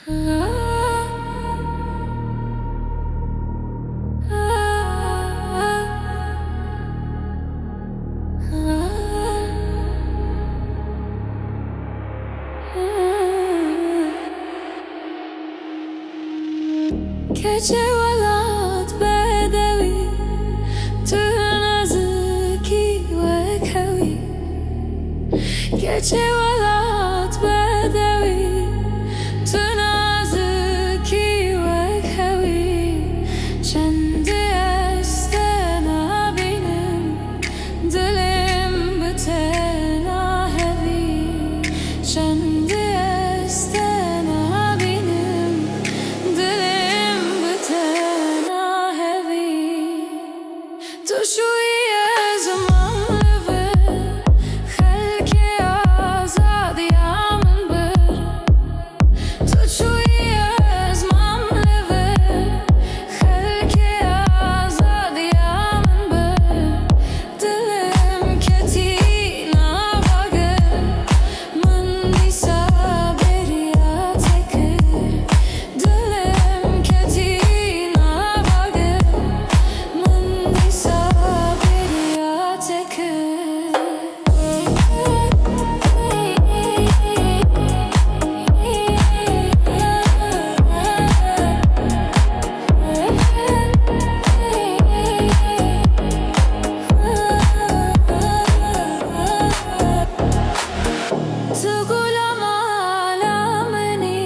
Gece velat bedevi tu naziki ve kavi. Gece velat bedevi tu naziki ve kavi. Kendi estena benim dilim bütena hevi. Kendi estena benim dilim bütena hevi. Tu ÇUYİ zaman ve halki azad yaman bir. Tu ÇUYİ zaman ve halki azad yaman bir. Dilim ketina bagır mındisa beriya tekir. Dilim ketina bagır mındisa beriya tekir. تقول عالمني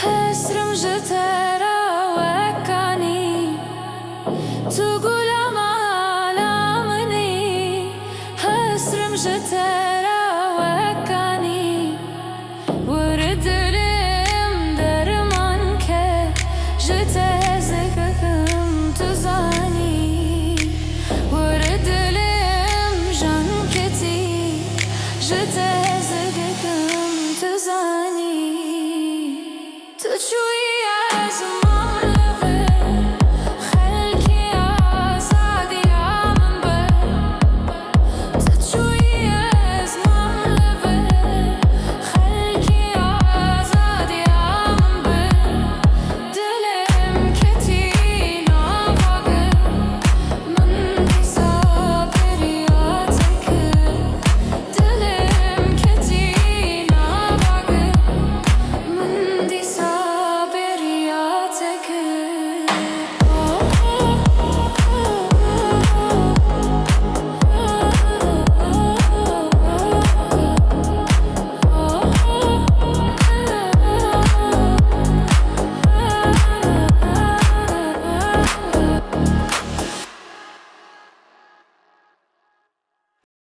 حسرم جترا وكاني تقول عالمني حسرم جترا وكاني ورد لم درمان که جتزكم تزاني ورد لم جنكتي جتزكم تزاني Tu